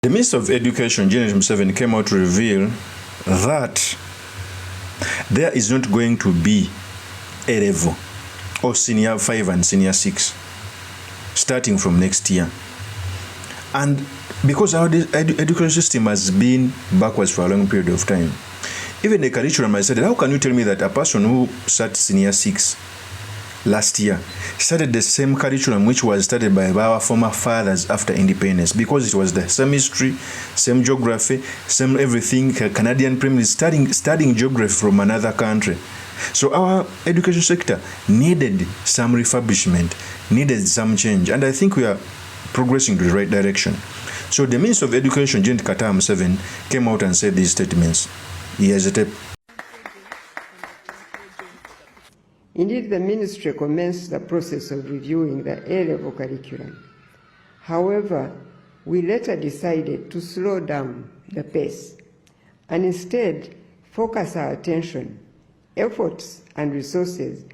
The Minister of Education, Janet Museveni, came out to reveal that there is not going to be A level or senior 5 and senior 6 starting from next year. And because our education system has been backwards for a long period of time, even the curriculum, I said, how can you tell me that a person who started senior 6 last year started the same curriculum which was started by our former fathers after independence, because it was the same history, same geography, same everything, Canadian primary, studying geography from another country. So our education sector needed some refurbishment, needed some change, and I think we are progressing to the right direction. So the Minister of Education, Janet Museveni, came out and said these statements. He has a tape. Indeed, the ministry commenced the process of reviewing the A-level curriculum. However, we later decided to slow down the pace and instead focus our attention, efforts, and resources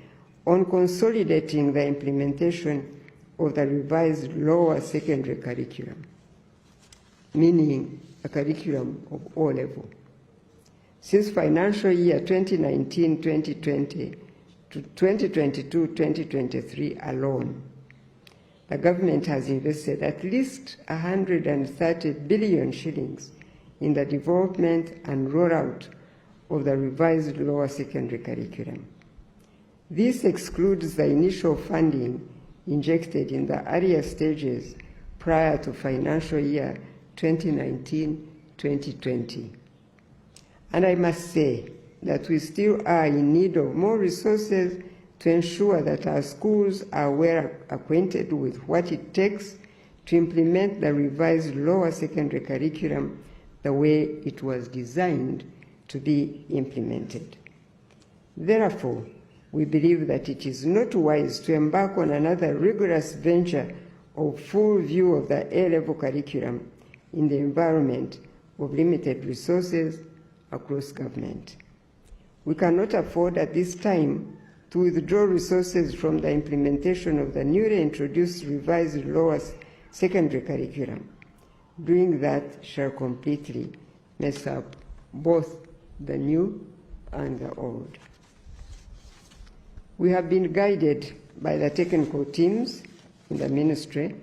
on consolidating the implementation of the revised lower secondary curriculum, meaning a curriculum of O-level. Since financial year 2019-2020 to 2022-2023 alone, the government has invested at least 130 billion shillings in the development and rollout of the revised lower secondary curriculum. This excludes the initial funding injected in the earlier stages prior to financial year 2019-2020. And I must say that we still are in need of more resources to ensure that our schools are well acquainted with what it takes to implement the revised lower secondary curriculum the way it was designed to be implemented. Therefore, we believe that it is not wise to embark on another rigorous venture of full view of the A-level curriculum in the environment of limited resources across government. We cannot afford at this time to withdraw resources from the implementation of the newly introduced revised lower secondary curriculum. Doing that shall completely mess up both the new and the old. We have been guided by the technical teams in the ministry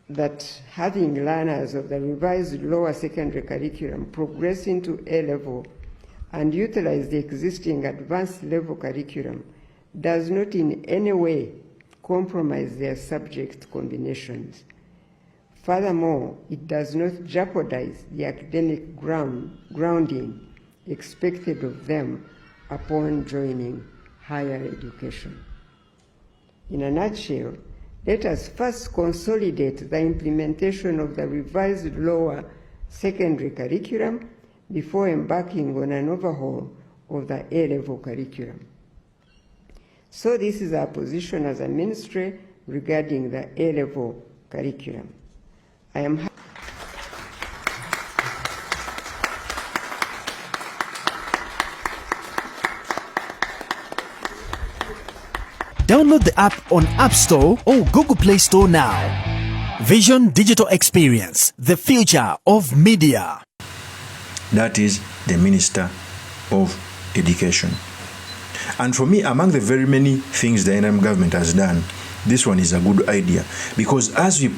that having learners of the revised lower secondary curriculum progress into A-level and utilize the existing advanced level curriculum does not in any way compromise their subject combinations. Furthermore, it does not jeopardize the academic grounding expected of them upon joining higher education. In a nutshell, let us first consolidate the implementation of the revised lower secondary curriculum before embarking on an overhaul of the A-level curriculum. So this is our position as a ministry regarding the A-level curriculum. I am Download the app on App Store or Google Play Store now. Vision Digital Experience, the future of media. That is the Minister of Education. And for me, among the very many things the NRM government has done, this one is a good idea, because as we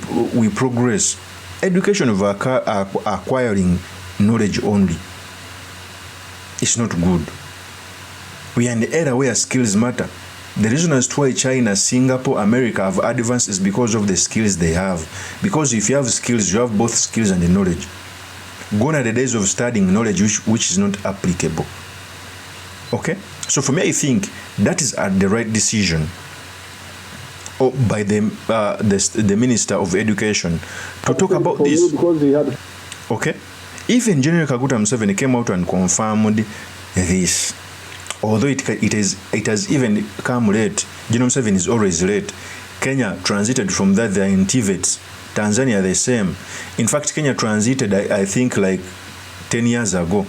progress, education of acquiring knowledge only is not good. We are in the era where skills matter. The reason as to why China, Singapore, America have advanced is because of the skills they have. Because if you have skills, you have both skills and the knowledge. Gone are the days of studying knowledge which is not applicable. Okay? So for me, I think that is the right decision by the Minister of Education to talk about this. Okay? Even General Kaguta Museveni came out and confirmed this. Although it has even come late. General Museveni is always late. Kenya transited from that, they are in TVETs. Tanzania the same. In fact, Kenya transited, I think, like 10 years ago.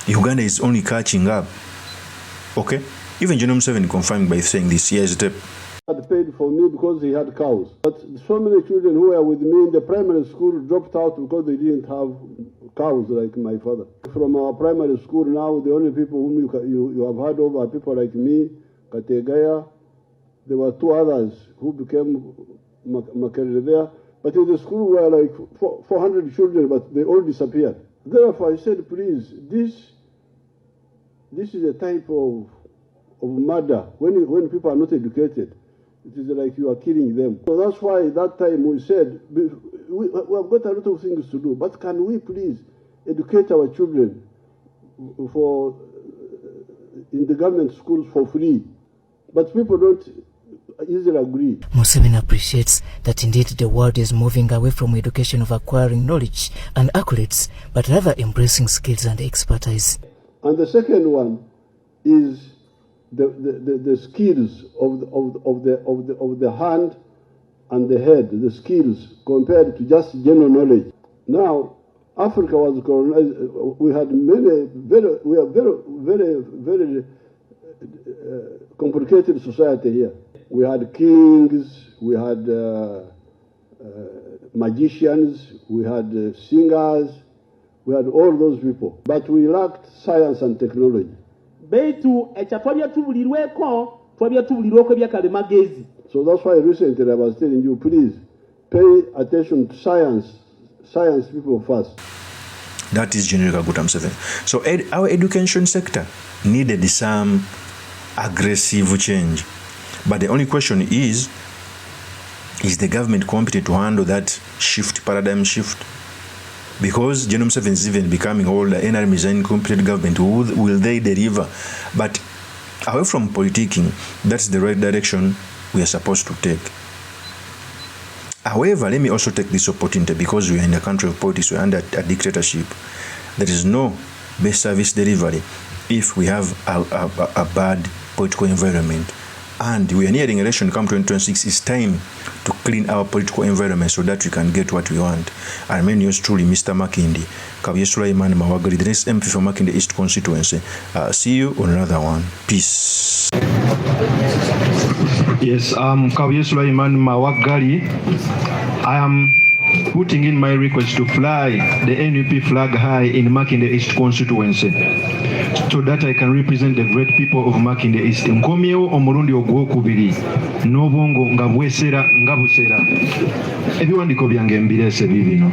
Uganda is only catching up. Okay? Even General Museveni confirmed by saying this. Here's the tape. Had paid for me because he had cows. But so many children who were with me in the primary school dropped out because they didn't have cows like my father. From our primary school now, the only people whom you have heard of are people like me, Kategaya. There were two others who became Makerere there. But in the school were like 400 children, but they all disappeared. Therefore, I said, please, this is a type of murder. When people are not educated, it is like you are killing them. So that's why that time we said, we have got a lot of things to do, but can we please educate our children in the government schools for free? But people don't easily agree. Museveni appreciates that indeed the world is moving away from education of acquiring knowledge and accolades, but rather embracing skills and expertise. And the second one is the skills of the hand and the head, the skills compared to just general knowledge. Now, Africa was colonized. We had very complicated society here. We had kings, we had magicians, we had singers, we had all those people. But we lacked science and technology. So that's why recently I was telling you, please pay attention to science people first. That is General Kaguta Museveni. So our education sector needed some aggressive change. But the only question is the government competent to handle that paradigm shift? Because General Museveni is even becoming older, NRM is an incompetent government. Will they deliver? But away from politicking, that's the right direction we are supposed to take. However, let me also take this opportunity, because we are in a country of politics, we are under a dictatorship. There is no best service delivery if we have a bad political environment. And we are nearing election come 2026. It's time to clean our political environment so that we can get what we want. I remain yours truly, Mr. Makindi, Kabuye Sulaiman Mawagali, the next MP for Makindi East constituency. See you on another one. Peace. Yes, Kabuye Sulaiman Mawagali. I am putting in my request to fly the NUP flag high in Makindi East constituency, so that I can represent the great people of Makindi East. Nkomyewo omulundi ogwokubiri n'obwongo nga bwesera nga busera. Ebiwandiiko byange mbirese bibino.